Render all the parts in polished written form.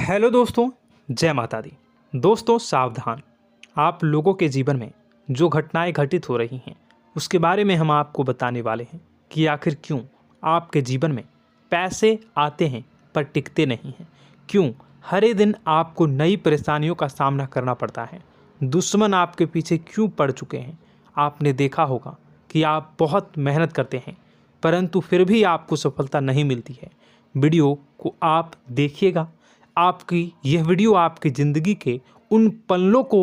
Hello दोस्तों, जय माता दी। दोस्तों सावधान, आप लोगों के जीवन में जो घटनाएं घटित हो रही हैं उसके बारे में हम आपको बताने वाले हैं कि आखिर क्यों आपके जीवन में पैसे आते हैं पर टिकते नहीं हैं। क्यों हर एक दिन आपको नई परेशानियों का सामना करना पड़ता है। दुश्मन आपके पीछे क्यों पड़ चुके हैं। आपने देखा होगा कि आप बहुत मेहनत करते हैं परंतु फिर भी आपको सफलता नहीं मिलती है। वीडियो को आप देखिएगा, आपकी यह वीडियो आपकी ज़िंदगी के उन पन्नों को,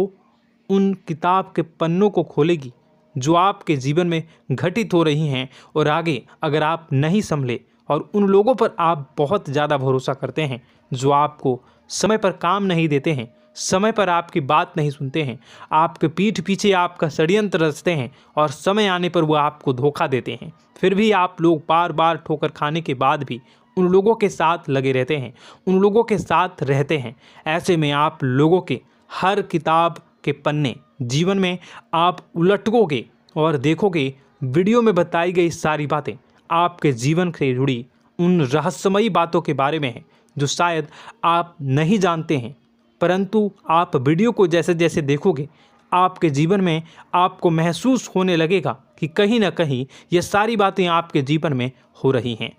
उन किताब के पन्नों को खोलेगी जो आपके जीवन में घटित हो रही हैं। और आगे अगर आप नहीं संभले और उन लोगों पर आप बहुत ज़्यादा भरोसा करते हैं जो आपको समय पर काम नहीं देते हैं, समय पर आपकी बात नहीं सुनते हैं, आपके पीठ पीछे आपका षड्यंत्र रचते हैं और समय आने पर वो आपको धोखा देते हैं, फिर भी आप लोग बार बार ठोकर खाने के बाद भी उन लोगों के साथ लगे रहते हैं, उन लोगों के साथ रहते हैं। ऐसे में आप लोगों के हर किताब के पन्ने जीवन में आप उलटोगे और देखोगे वीडियो में बताई गई सारी बातें आपके जीवन से जुड़ी उन रहस्यमयी बातों के बारे में हैं जो शायद आप नहीं जानते हैं। परंतु आप वीडियो को जैसे जैसे देखोगे आपके जीवन में आपको महसूस होने लगेगा कि कहीं ना कहीं ये सारी बातें आपके जीवन में हो रही हैं।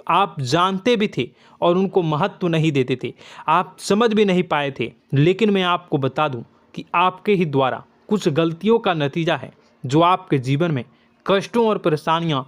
आप जानते भी थे और उनको महत्व नहीं देते थे, आप समझ भी नहीं पाए थे। लेकिन मैं आपको बता दूं कि आपके ही द्वारा कुछ गलतियों का नतीजा है जो आपके जीवन में कष्टों और परेशानियां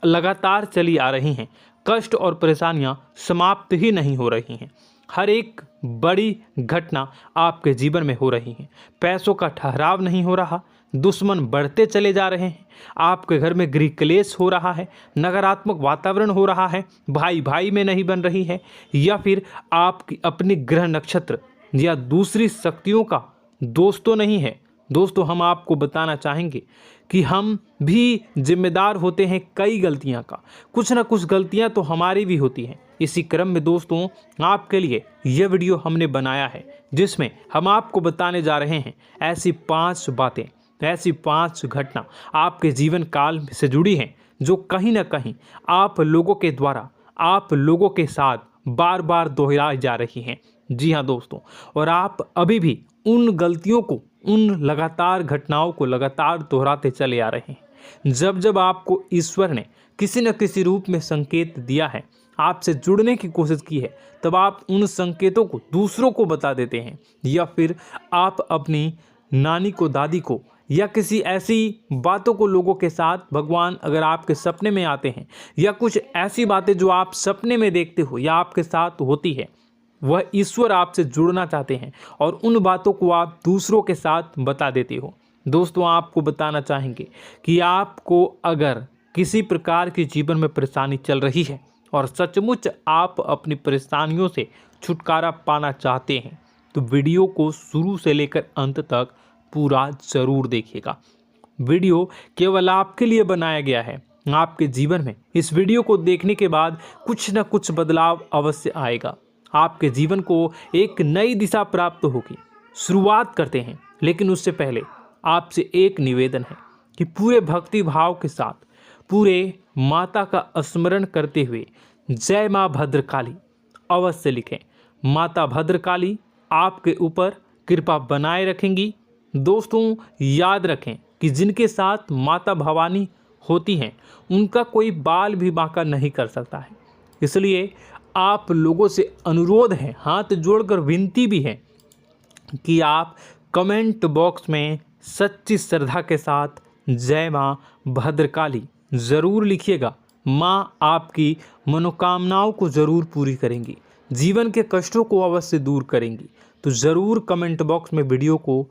लगातार चली आ रही हैं। कष्ट और परेशानियां समाप्त ही नहीं हो रही हैं। हर एक बड़ी घटना आपके जीवन में हो रही है। पैसों का ठहराव नहीं हो रहा, दुश्मन बढ़ते चले जा रहे हैं, आपके घर में गृह क्लेश हो रहा है, नकारात्मक वातावरण हो रहा है, भाई भाई में नहीं बन रही है, या फिर आपकी अपनी ग्रह नक्षत्र या दूसरी शक्तियों का दोस्तों नहीं है। दोस्तों हम आपको बताना चाहेंगे कि हम भी जिम्मेदार होते हैं कई गलतियां का, कुछ ना कुछ गलतियां तो हमारी भी होती हैं। इसी क्रम में दोस्तों आपके लिए यह वीडियो हमने बनाया है जिसमें हम आपको बताने जा रहे हैं ऐसी 5 बातें, ऐसी 5 घटना आपके जीवन काल से जुड़ी हैं जो कहीं ना कहीं आप लोगों के द्वारा आप लोगों के साथ बार बार दोहराई जा रही हैं। जी हाँ दोस्तों, और आप अभी भी उन गलतियों को, उन लगातार घटनाओं को लगातार दोहराते चले आ रहे हैं। जब जब आपको ईश्वर ने किसी न किसी रूप में संकेत दिया है, आपसे जुड़ने की कोशिश की है, तब आप उन संकेतों को दूसरों को बता देते हैं, या फिर आप अपनी नानी को, दादी को, या किसी ऐसी बातों को लोगों के साथ, भगवान अगर आपके सपने में आते हैं या कुछ ऐसी बातें जो आप सपने में देखते हो या आपके साथ होती है, वह ईश्वर आपसे जुड़ना चाहते हैं और उन बातों को आप दूसरों के साथ बता देते हो। दोस्तों आपको बताना चाहेंगे कि आपको अगर किसी प्रकार की जीवन में परेशानी चल रही है और सचमुच आप अपनी परेशानियों से छुटकारा पाना चाहते हैं तो वीडियो को शुरू से लेकर अंत तक पूरा ज़रूर देखिएगा। वीडियो केवल आपके लिए बनाया गया है। आपके जीवन में इस वीडियो को देखने के बाद कुछ न कुछ बदलाव अवश्य आएगा। आपके जीवन को एक नई दिशा प्राप्त होगी। शुरुआत करते हैं, लेकिन उससे पहले आपसे एक निवेदन है कि पूरे भक्ति भाव के साथ पूरे माता का स्मरण करते हुए जय माँ भद्रकाली अवश्य लिखें। माता भद्रकाली आपके ऊपर कृपा बनाए रखेंगी। दोस्तों याद रखें कि जिनके साथ माता भवानी होती हैं उनका कोई बाल भी बांका नहीं कर सकता है। इसलिए आप लोगों से अनुरोध है, हाथ जोड़कर विनती भी है कि आप कमेंट बॉक्स में सच्ची श्रद्धा के साथ जय माँ भद्रकाली ज़रूर लिखिएगा। माँ आपकी मनोकामनाओं को ज़रूर पूरी करेंगी, जीवन के कष्टों को अवश्य दूर करेंगी। तो ज़रूर कमेंट बॉक्स में वीडियो को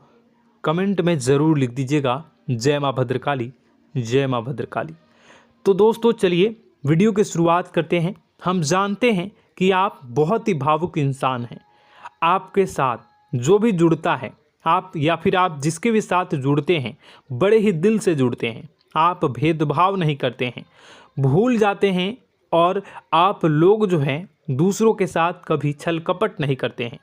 कमेंट में ज़रूर लिख दीजिएगा जय माँ भद्रकाली, जय माँ भद्रकाली। तो दोस्तों चलिए वीडियो की शुरुआत करते हैं। हम जानते हैं कि आप बहुत ही भावुक इंसान हैं। आपके साथ जो भी जुड़ता है, आप या फिर आप जिसके भी साथ जुड़ते हैं बड़े ही दिल से जुड़ते हैं। आप भेदभाव नहीं करते हैं, भूल जाते हैं, और आप लोग जो हैं दूसरों के साथ कभी छल कपट नहीं करते हैं।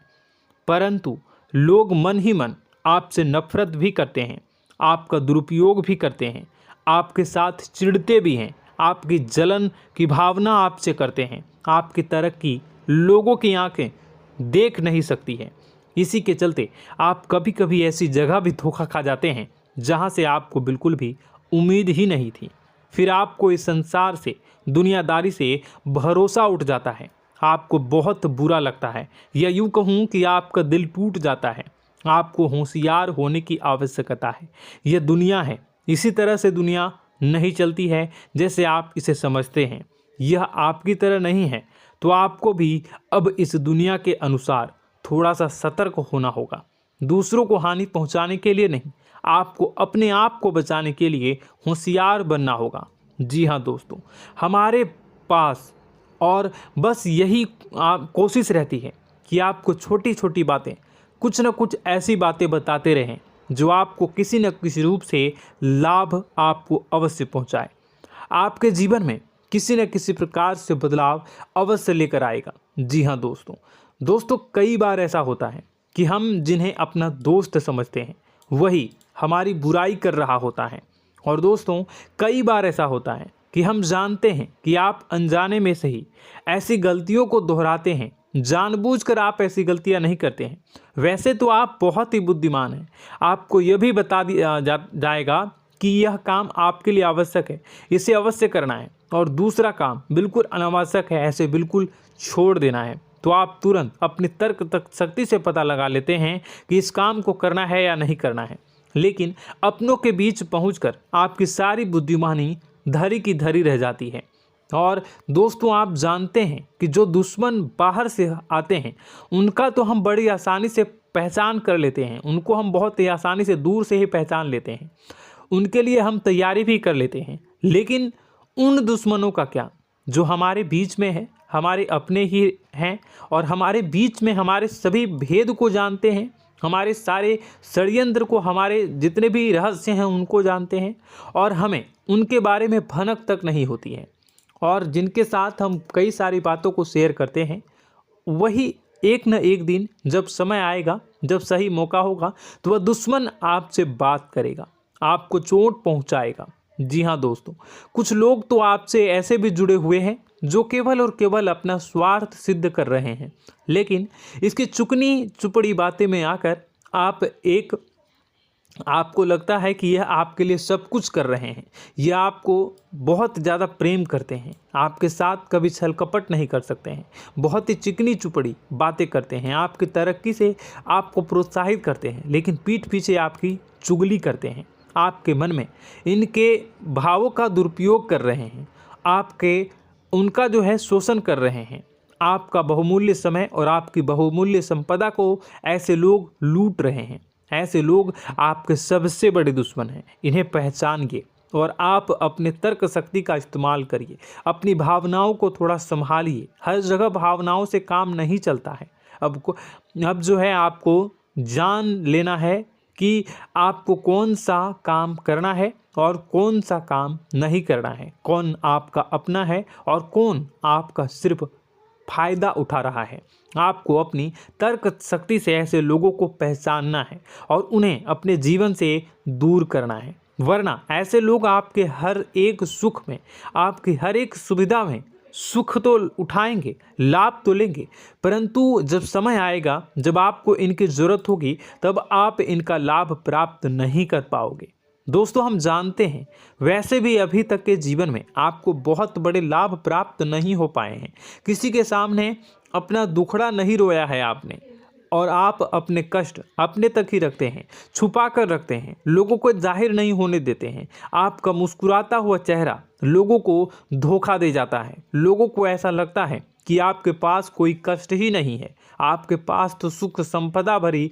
परंतु लोग मन ही मन आपसे नफरत भी करते हैं, आपका दुरुपयोग भी करते हैं, आपके साथ चिढ़ते भी हैं, आपकी जलन की भावना आपसे करते हैं। आपकी तरक्की लोगों की आंखें देख नहीं सकती है। इसी के चलते आप कभी कभी ऐसी जगह भी धोखा खा जाते हैं जहां से आपको बिल्कुल भी उम्मीद ही नहीं थी। फिर आपको इस संसार से, दुनियादारी से भरोसा उठ जाता है। आपको बहुत बुरा लगता है, या यूँ कहूँ कि आपका दिल टूट जाता है। आपको होशियार होने की आवश्यकता है। यह दुनिया है, इसी तरह से दुनिया नहीं चलती है जैसे आप इसे समझते हैं। यह आपकी तरह नहीं है, तो आपको भी अब इस दुनिया के अनुसार थोड़ा सा सतर्क होना होगा। दूसरों को हानि पहुंचाने के लिए नहीं, आपको अपने आप को बचाने के लिए होशियार बनना होगा। जी हाँ दोस्तों, हमारे पास और बस यही कोशिश रहती है कि आपको छोटी छोटी बातें, कुछ न कुछ ऐसी बातें बताते रहें जो आपको किसी न किसी रूप से लाभ आपको अवश्य पहुंचाए, आपके जीवन में किसी न किसी प्रकार से बदलाव अवश्य लेकर आएगा। जी हाँ दोस्तों, कई बार ऐसा होता है कि हम जिन्हें अपना दोस्त समझते हैं वही हमारी बुराई कर रहा होता है। और दोस्तों, कई बार ऐसा होता है कि हम जानते हैं कि आप अनजाने में से ही ऐसी गलतियों को दोहराते हैं। जानबूझकर आप ऐसी गलतियां नहीं करते हैं। वैसे तो आप बहुत ही बुद्धिमान हैं। आपको यह भी बता दिया जाएगा कि यह काम आपके लिए आवश्यक है, इसे अवश्य करना है, और दूसरा काम बिल्कुल अनावश्यक है, ऐसे बिल्कुल छोड़ देना है। तो आप तुरंत अपनी तर्क शक्ति से पता लगा लेते हैं कि इस काम को करना है या नहीं करना है। लेकिन अपनों के बीच पहुंचकर आपकी सारी बुद्धिमानी धरी की धरी रह जाती है। और दोस्तों, आप जानते हैं कि जो दुश्मन बाहर से आते हैं उनका तो हम बड़ी आसानी से पहचान कर लेते हैं, उनको हम बहुत ही आसानी से दूर से ही पहचान लेते हैं, उनके लिए हम तैयारी भी कर लेते हैं। लेकिन उन दुश्मनों का क्या जो हमारे बीच में है, हमारे अपने ही हैं, और हमारे बीच में हमारे सभी भेद को जानते हैं, हमारे सारे षड्यंत्र को, हमारे जितने भी रहस्य हैं उनको जानते हैं, और हमें उनके बारे में भनक तक नहीं होती है, और जिनके साथ हम कई सारी बातों को शेयर करते हैं, वही एक न एक दिन जब समय आएगा, जब सही मौका होगा, तो वह दुश्मन आपसे बात करेगा, आपको चोट पहुंचाएगा। जी हाँ दोस्तों, कुछ लोग तो आपसे ऐसे भी जुड़े हुए हैं जो केवल और केवल अपना स्वार्थ सिद्ध कर रहे हैं। लेकिन इसकी चुकनी चुपड़ी बातें में आकर आपको लगता है कि यह आपके लिए सब कुछ कर रहे हैं, यह आपको बहुत ज़्यादा प्रेम करते हैं, आपके साथ कभी छल कपट नहीं कर सकते हैं, बहुत ही चिकनी चुपड़ी बातें करते हैं, आपकी तरक्की से आपको प्रोत्साहित करते हैं, लेकिन पीठ पीछे आपकी चुगली करते हैं, आपके मन में इनके भावों का दुरुपयोग कर रहे हैं, उनका जो है शोषण कर रहे हैं। आपका बहुमूल्य समय और आपकी बहुमूल्य संपदा को ऐसे लोग लूट रहे हैं। ऐसे लोग आपके सबसे बड़े दुश्मन हैं। इन्हें पहचानिए और आप अपने तर्क शक्ति का इस्तेमाल करिए। अपनी भावनाओं को थोड़ा संभालिए। हर जगह भावनाओं से काम नहीं चलता है। अब जो है आपको जान लेना है कि आपको कौन सा काम करना है और कौन सा काम नहीं करना है, कौन आपका अपना है और कौन आपका सिर्फ फायदा उठा रहा है। आपको अपनी तर्क शक्ति से ऐसे लोगों को पहचानना है और उन्हें अपने जीवन से दूर करना है, वरना ऐसे लोग आपके हर एक सुख में, आपकी हर एक सुविधा में सुख तो उठाएंगे, लाभ तो लेंगे, परंतु जब समय आएगा, जब आपको इनकी ज़रूरत होगी, तब आप इनका लाभ प्राप्त नहीं कर पाओगे। दोस्तों, हम जानते हैं वैसे भी अभी तक के जीवन में आपको बहुत बड़े लाभ प्राप्त नहीं हो पाए हैं। किसी के सामने अपना दुखड़ा नहीं रोया है आपने, और आप अपने कष्ट अपने तक ही रखते हैं, छुपा कर रखते हैं, लोगों को जाहिर नहीं होने देते हैं। आपका मुस्कुराता हुआ चेहरा लोगों को धोखा दे जाता है। लोगों को ऐसा लगता है कि आपके पास कोई कष्ट ही नहीं है, आपके पास तो सुख संपदा भरी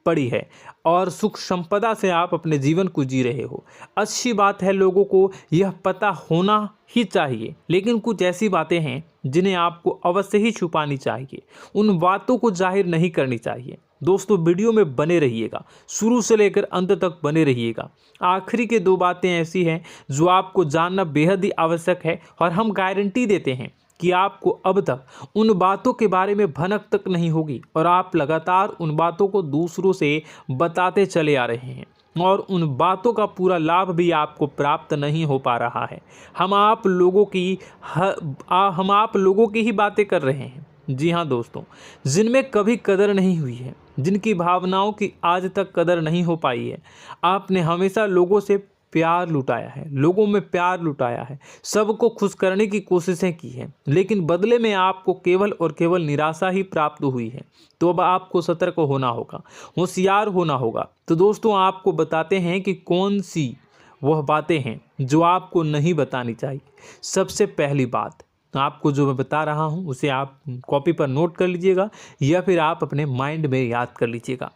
पड़ी है और सुख संपदा से आप अपने जीवन को जी रहे हो। अच्छी बात है, लोगों को यह पता होना ही चाहिए, लेकिन कुछ ऐसी बातें हैं जिन्हें आपको अवश्य ही छुपानी चाहिए। उन बातों को जाहिर नहीं करनी चाहिए। दोस्तों, वीडियो में बने रहिएगा, शुरू से लेकर अंत तक बने रहिएगा। आखिरी के 2 बातें ऐसी हैं जो आपको जानना बेहद ही आवश्यक है, और हम गारंटी देते हैं कि आपको अब तक उन बातों के बारे में भनक तक नहीं होगी, और आप लगातार उन बातों को दूसरों से बताते चले आ रहे हैं, और उन बातों का पूरा लाभ भी आपको प्राप्त नहीं हो पा रहा है। हम आप लोगों की ही बातें कर रहे हैं, जी हाँ दोस्तों, जिनमें कभी कदर नहीं हुई है, जिनकी भावनाओं की आज तक कदर नहीं हो पाई है। आपने हमेशा लोगों से प्यार लुटाया है, लोगों में प्यार लुटाया है, सबको खुश करने की कोशिशें की हैं, लेकिन बदले में आपको केवल और केवल निराशा ही प्राप्त हुई है। तो अब आपको सतर्क होना होगा, होशियार होना होगा। तो दोस्तों, आपको बताते हैं कि कौन सी वह बातें हैं जो आपको नहीं बतानी चाहिए। सबसे पहली बात, आपको जो मैं बता रहा हूं उसे आप कॉपी पर नोट कर लीजिएगा या फिर आप अपने माइंड में याद कर लीजिएगा।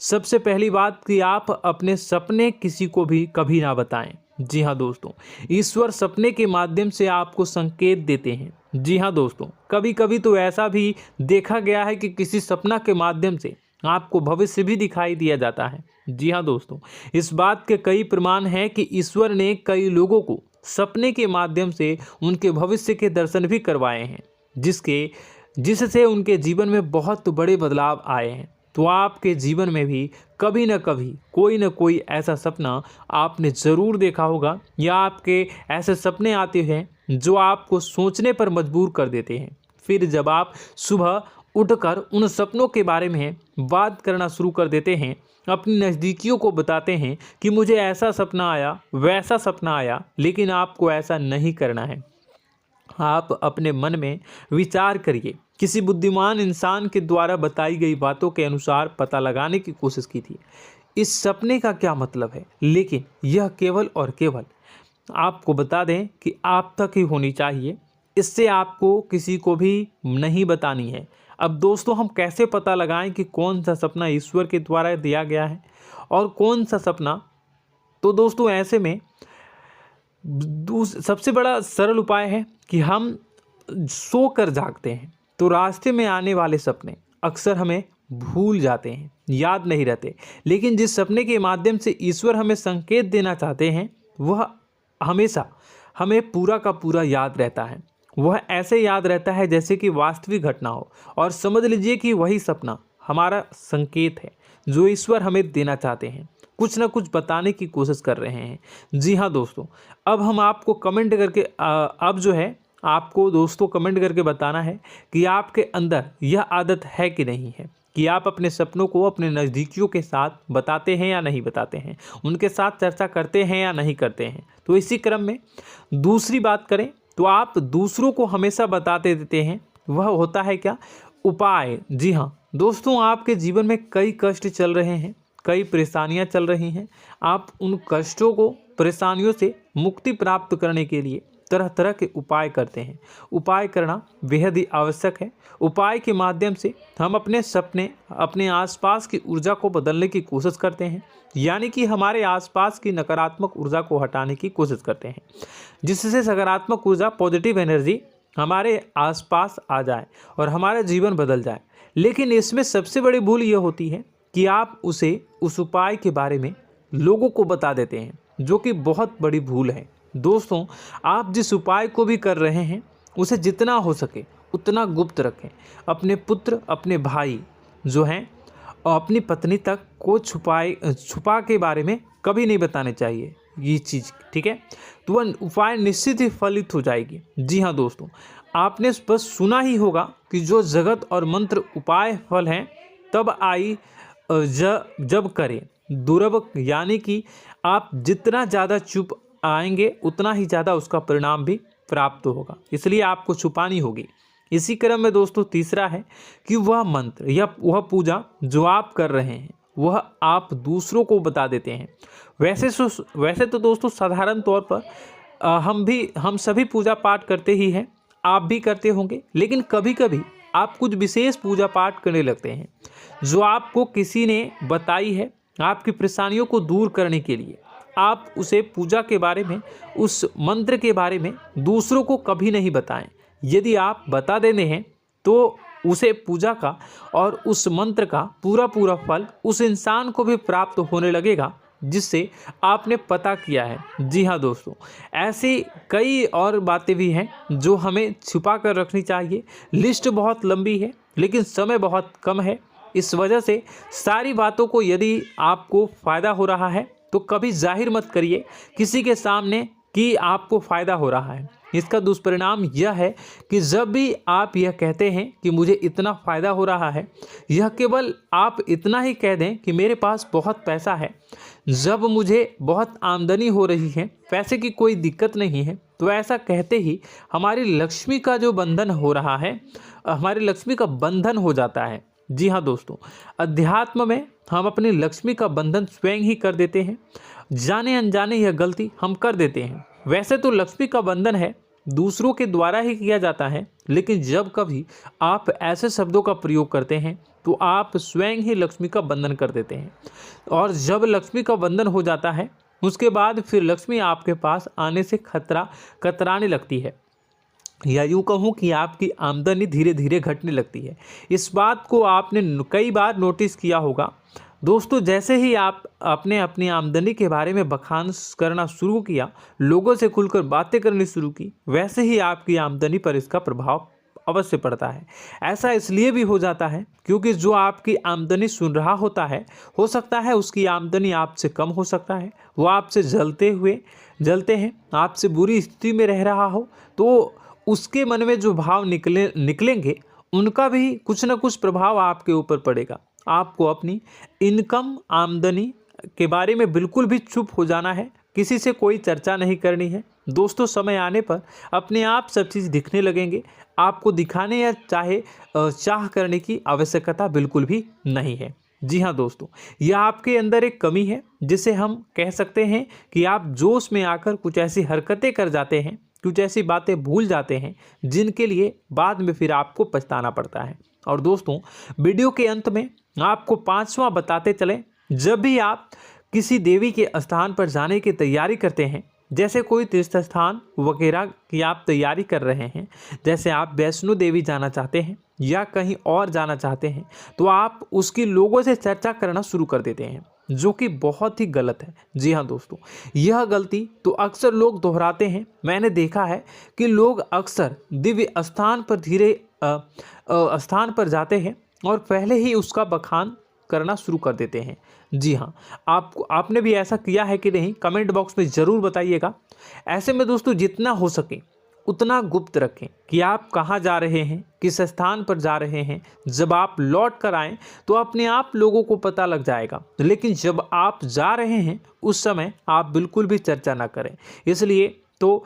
सबसे पहली बात कि आप अपने सपने किसी को भी कभी ना बताएं। जी हाँ दोस्तों, ईश्वर सपने के माध्यम से आपको संकेत देते हैं। जी हाँ दोस्तों, कभी कभी तो ऐसा भी देखा गया है कि किसी सपना के माध्यम से आपको भविष्य भी दिखाई दिया जाता है। जी हाँ दोस्तों, इस बात के कई प्रमाण हैं कि ईश्वर ने कई लोगों को सपने के माध्यम से उनके भविष्य के दर्शन भी करवाए हैं, जिससे उनके जीवन में बहुत बड़े बदलाव आए हैं। तो आपके जीवन में भी कभी न कभी कोई न कोई ऐसा सपना आपने ज़रूर देखा होगा, या आपके ऐसे सपने आते हैं जो आपको सोचने पर मजबूर कर देते हैं। फिर जब आप सुबह उठकर उन सपनों के बारे में बात करना शुरू कर देते हैं, अपनी नज़दीकियों को बताते हैं कि मुझे ऐसा सपना आया, वैसा सपना आया, लेकिन आपको ऐसा नहीं करना है। आप अपने मन में विचार करिए, किसी बुद्धिमान इंसान के द्वारा बताई गई बातों के अनुसार पता लगाने की कोशिश की थी इस सपने का क्या मतलब है, लेकिन यह केवल और केवल आपको बता दें कि आप तक ही होनी चाहिए। इससे आपको किसी को भी नहीं बतानी है। अब दोस्तों, हम कैसे पता लगाएं कि कौन सा सपना ईश्वर के द्वारा दिया गया है और कौन सा सपना? तो दोस्तों, ऐसे में सबसे बड़ा सरल उपाय है कि हम सोकर जागते हैं तो रास्ते में आने वाले सपने अक्सर हमें भूल जाते हैं, याद नहीं रहते। लेकिन जिस सपने के माध्यम से ईश्वर हमें संकेत देना चाहते हैं वह हमेशा हमें पूरा का पूरा याद रहता है। वह ऐसे याद रहता है जैसे कि वास्तविक घटना हो, और समझ लीजिए कि वही सपना हमारा संकेत है जो ईश्वर हमें देना चाहते हैं, कुछ ना कुछ बताने की कोशिश कर रहे हैं। जी हाँ दोस्तों, अब हम आपको कमेंट करके अब जो है आपको दोस्तों कमेंट करके बताना है कि आपके अंदर यह आदत है कि नहीं है, कि आप अपने सपनों को अपने नज़दीकियों के साथ बताते हैं या नहीं बताते हैं, उनके साथ चर्चा करते हैं या नहीं करते हैं। तो इसी क्रम में दूसरी बात करें तो आप दूसरों को हमेशा बताते देते हैं, वह होता है क्या? उपाय। जी हाँ दोस्तों, आपके जीवन में कई कष्ट चल रहे हैं, कई परेशानियां चल रही हैं। आप उन कष्टों को, परेशानियों से मुक्ति प्राप्त करने के लिए तरह तरह के उपाय करते हैं। उपाय करना बेहद ही आवश्यक है। उपाय के माध्यम से हम अपने सपने, अपने आसपास की ऊर्जा को बदलने की कोशिश करते हैं, यानी कि हमारे आसपास की नकारात्मक ऊर्जा को हटाने की कोशिश करते हैं, जिससे सकारात्मक ऊर्जा, पॉजिटिव एनर्जी हमारे आसपास आ जाए और हमारा जीवन बदल जाए। लेकिन इसमें सबसे बड़ी भूल यह होती है कि आप उस उपाय के बारे में लोगों को बता देते हैं, जो कि बहुत बड़ी भूल है। दोस्तों, आप जिस उपाय को भी कर रहे हैं उसे जितना हो सके उतना गुप्त रखें। अपने पुत्र, अपने भाई जो हैं और अपनी पत्नी तक को छुपा के बारे में कभी नहीं बताने चाहिए ये चीज़, ठीक है? तो वह उपाय निश्चित ही फलित हो जाएगी। जी हाँ दोस्तों, आपने बस सुना ही होगा कि जो जगत और मंत्र उपाय फल हैं तब आई जब करें दुर्लभ, यानी कि आप जितना ज़्यादा चुप आएंगे उतना ही ज़्यादा उसका परिणाम भी प्राप्त होगा, इसलिए आपको छुपानी होगी। इसी क्रम में दोस्तों तीसरा है कि वह मंत्र या वह पूजा जो आप कर रहे हैं वह आप दूसरों को बता देते हैं। वैसे तो दोस्तों साधारण तौर पर हम सभी पूजा पाठ करते ही हैं, आप भी करते होंगे, लेकिन कभी कभी आप कुछ विशेष पूजा पाठ करने लगते हैं जो आपको किसी ने बताई है आपकी परेशानियों को दूर करने के लिए। आप उसे पूजा के बारे में, उस मंत्र के बारे में दूसरों को कभी नहीं बताएं। यदि आप बता देते हैं तो उसे पूजा का और उस मंत्र का पूरा फल उस इंसान को भी प्राप्त होने लगेगा जिससे आपने पता किया है। जी हाँ दोस्तों, ऐसी कई और बातें भी हैं जो हमें छुपा कर रखनी चाहिए। लिस्ट बहुत लंबी है लेकिन समय बहुत कम है, इस वजह से सारी बातों को यदि आपको फ़ायदा हो रहा है तो कभी जाहिर मत करिए, किसी के सामने कि आपको फ़ायदा हो रहा है। इसका दुष्परिणाम यह है कि जब भी आप यह कहते हैं कि मुझे इतना फ़ायदा हो रहा है, यह केवल आप इतना ही कह दें कि मेरे पास बहुत पैसा है, जब मुझे बहुत आमदनी हो रही है, पैसे की कोई दिक्कत नहीं है, तो ऐसा कहते ही हमारी लक्ष्मी का जो बंधन हो रहा है, हमारी लक्ष्मी का बंधन हो जाता है। जी हाँ दोस्तों, अध्यात्म में हम अपनी लक्ष्मी का बंधन स्वयं ही कर देते हैं। जाने अनजाने यह गलती हम कर देते हैं। वैसे तो लक्ष्मी का बंधन है दूसरों के द्वारा ही किया जाता है, लेकिन जब कभी आप ऐसे शब्दों का प्रयोग करते हैं तो आप स्वयं ही लक्ष्मी का बंधन कर देते हैं। और जब लक्ष्मी का बंधन हो जाता है, उसके बाद फिर लक्ष्मी आपके पास आने से कतराने लगती है, या यूँ कहूँ कि आपकी आमदनी धीरे धीरे घटने लगती है। इस बात को आपने कई बार नोटिस किया होगा दोस्तों। जैसे ही आपने अपनी आमदनी के बारे में बखान करना शुरू किया, लोगों से खुलकर बातें करनी शुरू की, वैसे ही आपकी आमदनी पर इसका प्रभाव अवश्य पड़ता है। ऐसा इसलिए भी हो जाता है क्योंकि जो आपकी आमदनी सुन रहा होता है, हो सकता है उसकी आमदनी आपसे कम हो सकता है, वो आपसे जलते हैं, आपसे बुरी स्थिति में रह रहा हो, तो उसके मन में जो भाव निकलेंगे, उनका भी कुछ ना कुछ प्रभाव आपके ऊपर पड़ेगा। आपको अपनी इनकम, आमदनी के बारे में बिल्कुल भी चुप हो जाना है, किसी से कोई चर्चा नहीं करनी है दोस्तों। समय आने पर अपने आप सब चीज़ दिखने लगेंगे। आपको दिखाने या चाह करने की आवश्यकता बिल्कुल भी नहीं है। जी हाँ दोस्तों, यह आपके अंदर एक कमी है, जिसे हम कह सकते हैं कि आप जोश में आकर कुछ ऐसी हरकतें कर जाते हैं, कुछ ऐसी बातें भूल जाते हैं जिनके लिए बाद में फिर आपको पछताना पड़ता है। और दोस्तों, वीडियो के अंत में आपको 5वां बताते चलें, जब भी आप किसी देवी के स्थान पर जाने की तैयारी करते हैं, जैसे कोई तीर्थ स्थान वगैरह की आप तैयारी कर रहे हैं, जैसे आप वैष्णो देवी जाना चाहते हैं या कहीं और जाना चाहते हैं, तो आप उसकी लोगों से चर्चा करना शुरू कर देते हैं, जो कि बहुत ही गलत है। जी हाँ दोस्तों, यह गलती तो अक्सर लोग दोहराते हैं। मैंने देखा है कि लोग अक्सर दिव्य स्थान पर जाते हैं और पहले ही उसका बखान करना शुरू कर देते हैं। जी हाँ, आपने भी ऐसा किया है कि नहीं, कमेंट बॉक्स में ज़रूर बताइएगा। ऐसे में दोस्तों, जितना हो सके उतना गुप्त रखें कि आप कहाँ जा रहे हैं, किस स्थान पर जा रहे हैं। जब आप लौट कर आएँ तो अपने आप लोगों को पता लग जाएगा, लेकिन जब आप जा रहे हैं उस समय आप बिल्कुल भी चर्चा ना करें। इसलिए तो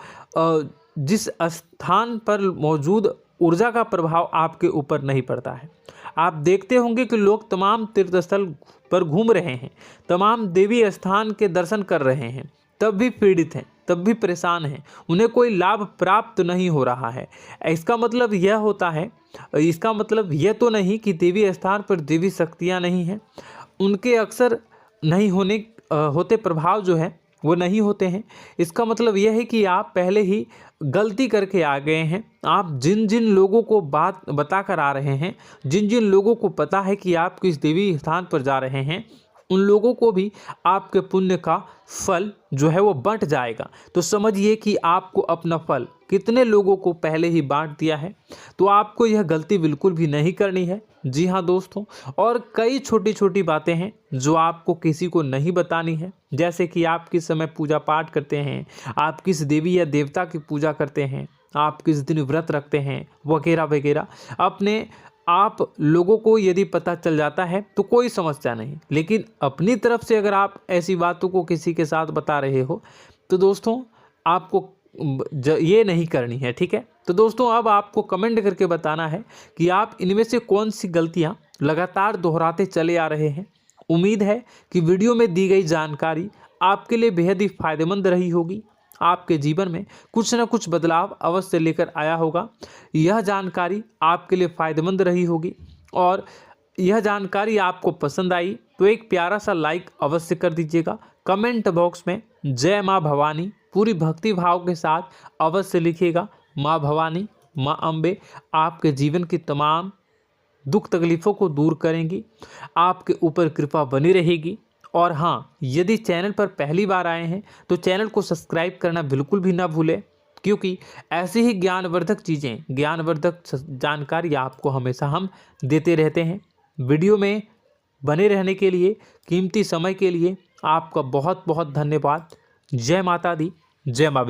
जिस स्थान पर मौजूद ऊर्जा का प्रभाव आपके ऊपर नहीं पड़ता है। आप देखते होंगे कि लोग तमाम तीर्थ स्थल पर घूम रहे हैं, तमाम देवी स्थान के दर्शन कर रहे हैं, तब भी पीड़ित हैं, तब भी परेशान हैं, उन्हें कोई लाभ प्राप्त नहीं हो रहा है। इसका मतलब यह तो नहीं कि देवी स्थान पर देवी शक्तियाँ नहीं हैं, उनके अक्सर नहीं होते प्रभाव जो है वो नहीं होते हैं। इसका मतलब यह है कि आप पहले ही गलती करके आ गए हैं। आप जिन जिन लोगों को बात बता कर आ रहे हैं, जिन जिन लोगों को पता है कि आप किस देवी स्थान पर जा रहे हैं, उन लोगों को भी आपके पुण्य का फल जो है वो बंट जाएगा। तो समझिए कि आपको अपना फल कितने लोगों को पहले ही बांट दिया है। तो आपको यह गलती बिल्कुल भी नहीं करनी है। जी हाँ दोस्तों, और कई छोटी छोटी बातें हैं जो आपको किसी को नहीं बतानी है, जैसे कि आप किस समय पूजा पाठ करते हैं, आप किस देवी या देवता की पूजा करते हैं, आप किस दिन व्रत रखते हैं, वगैरह वगैरह। अपने आप लोगों को यदि पता चल जाता है तो कोई समस्या नहीं, लेकिन अपनी तरफ से अगर आप ऐसी बातों को किसी के साथ बता रहे हो तो दोस्तों आपको ये नहीं करनी है, ठीक है। तो दोस्तों, अब आपको कमेंट करके बताना है कि आप इनमें से कौन सी गलतियां लगातार दोहराते चले आ रहे हैं। उम्मीद है कि वीडियो में दी गई जानकारी आपके लिए बेहद ही फायदेमंद रही होगी, आपके जीवन में कुछ न कुछ बदलाव अवश्य लेकर आया होगा। यह जानकारी आपके लिए फ़ायदेमंद रही होगी और यह जानकारी आपको पसंद आई तो एक प्यारा सा लाइक अवश्य कर दीजिएगा। कमेंट बॉक्स में जय माँ भवानी पूरी भक्ति भाव के साथ अवश्य लिखिएगा। माँ भवानी, माँ अम्बे आपके जीवन की तमाम दुख तकलीफ़ों को दूर करेंगी, आपके ऊपर कृपा बनी रहेगी। और हाँ, यदि चैनल पर पहली बार आए हैं तो चैनल को सब्सक्राइब करना बिल्कुल भी ना भूलें, क्योंकि ऐसी ही ज्ञानवर्धक चीज़ें, ज्ञानवर्धक जानकारी आपको हमेशा हम देते रहते हैं। वीडियो में बने रहने के लिए, कीमती समय के लिए आपका बहुत बहुत धन्यवाद। जय माता दी, जय माँ